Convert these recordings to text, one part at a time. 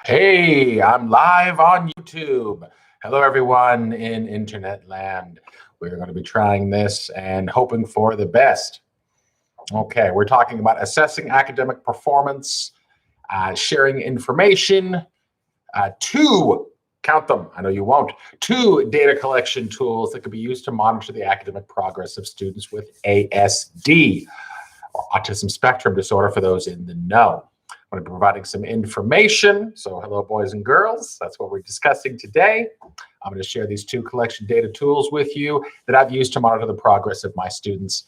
Hey, I'm live on YouTube. Hello, everyone in internet land. We're going to be trying this and hoping for the best. Okay, we're talking about assessing academic performance, sharing information, count them, I know you won't, two data collection tools that could be used to monitor the academic progress of students with ASD, or autism spectrum disorder for those in the know. I'm going to be providing some information. So hello, boys and girls. That's what we're discussing today. I'm going to share these two collection data tools with you that I've used to monitor the progress of my students.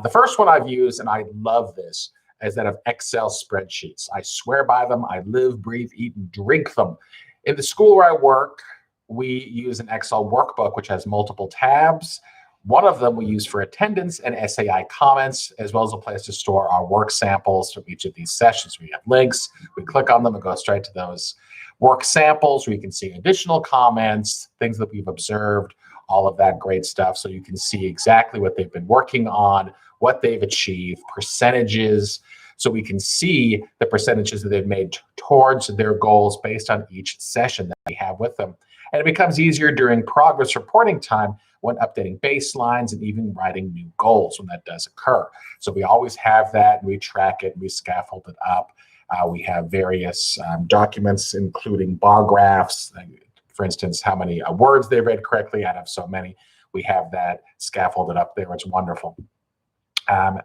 The first one I've used, and I love this, is that of Excel spreadsheets. I swear by them. I live, breathe, eat, and drink them. In the school where I work, we use an Excel workbook, which has multiple tabs. One of them we use for attendance and SAI comments, as well as a place to store our work samples from each of these sessions. We have links, we click on them and go straight to those work samples where you can see additional comments, things that we've observed, all of that great stuff. So you can see exactly what they've been working on, what they've achieved, percentages. So we can see the percentages that they've made towards their goals based on each session that we have with them. And it becomes easier during progress reporting time when updating baselines and even writing new goals when that does occur. So we always have that, and we track it, and we scaffold it up. We have various documents, including bar graphs, for instance, how many words they read correctly out of so many. We have that scaffolded up there. It's wonderful.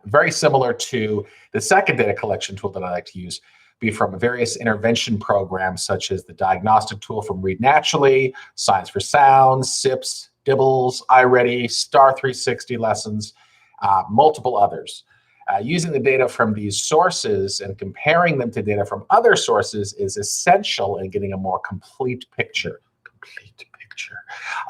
Very similar to the second data collection tool that I like to use, be from various intervention programs, such as the diagnostic tool from Read Naturally, Science for Sounds, SIPS, Dibbles, iReady, Star 360 lessons, multiple others. Using the data from these sources and comparing them to data from other sources is essential in getting a more complete picture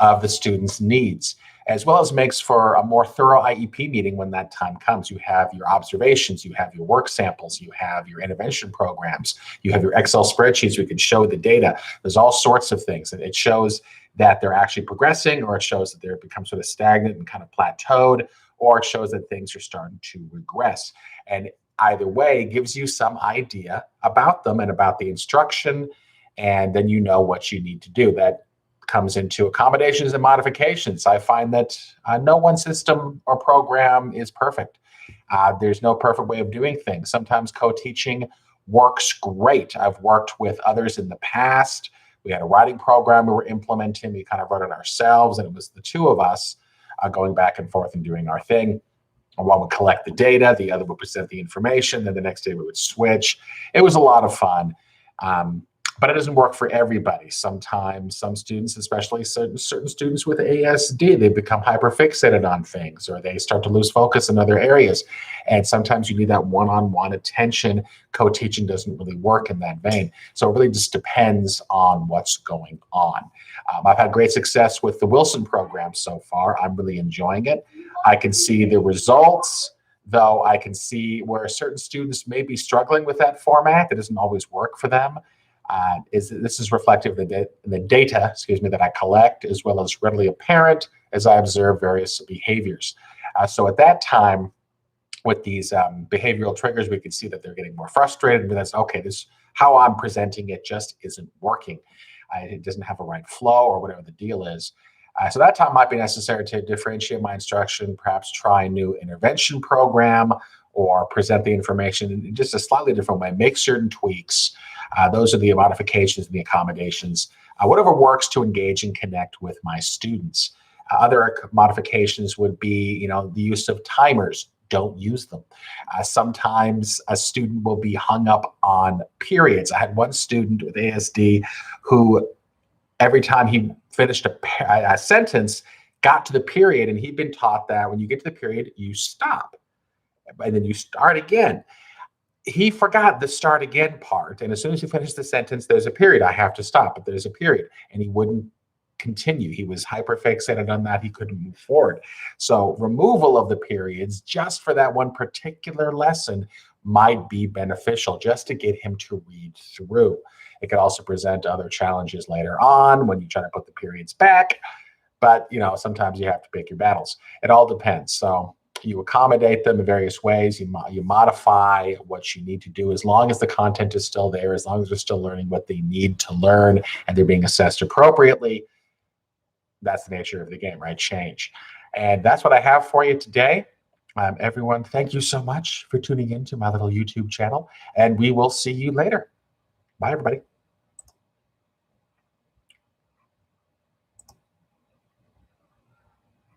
of the student's needs, as well as makes for a more thorough IEP meeting when that time comes. You have your observations, you have your work samples, you have your intervention programs, you have your Excel spreadsheets where you can show the data. There's all sorts of things, and it shows that they're actually progressing, or it shows that they've become sort of stagnant and kind of plateaued, or it shows that things are starting to regress. And either way, it gives you some idea about them and about the instruction, and then you know what you need to do. That comes into accommodations and modifications. I find that no one system or program is perfect. There's no perfect way of doing things. Sometimes co-teaching works great. I've worked with others in the past. We had a writing program we were implementing. We kind of wrote it ourselves, and it was the two of us going back and forth and doing our thing. One would collect the data, the other would present the information, then the next day we would switch. It was a lot of fun. But it doesn't work for everybody. Sometimes some students, especially certain students with ASD, they become hyperfixated on things, or they start to lose focus in other areas. And sometimes you need that one-on-one attention. Co-teaching doesn't really work in that vein. So it really just depends on what's going on. I've had great success with the Wilson program so far. I'm really enjoying it. I can see the results, though I can see where certain students may be struggling with that format. That doesn't always work for them. This is reflective of the data, that I collect, as well as readily apparent as I observe various behaviors. So at that time, with these behavioral triggers, we can see that they're getting more frustrated, and that's okay. This how I'm presenting it just isn't working. It doesn't have a right flow, or whatever the deal is. So that time might be necessary to differentiate my instruction, perhaps try a new intervention program, or present the information in just a slightly different way, make certain tweaks. Those are the modifications and the accommodations, whatever works to engage and connect with my students. Other modifications would be, the use of timers. Don't use them. Sometimes a student will be hung up on periods. I had one student with ASD who, every time he finished a sentence, got to the period, and he'd been taught that when you get to the period, you stop, and then you start again. He forgot the start again part, and as soon as you finish the sentence, there's a period. I have to stop, but there's a period, and he wouldn't continue. He was hyperfixated on that. He couldn't move forward. So removal of the periods just for that one particular lesson might be beneficial, just to get him to read through. It could also present other challenges later on when you try to put the periods back, but sometimes you have to pick your battles. It all depends. So You accommodate them in various ways. You modify what you need to do as long as the content is still there, as long as they're still learning what they need to learn and they're being assessed appropriately. That's the nature of the game, right? Change. And that's what I have for you today. Everyone, thank you so much for tuning in to my little YouTube channel, and we will see you later. Bye, everybody.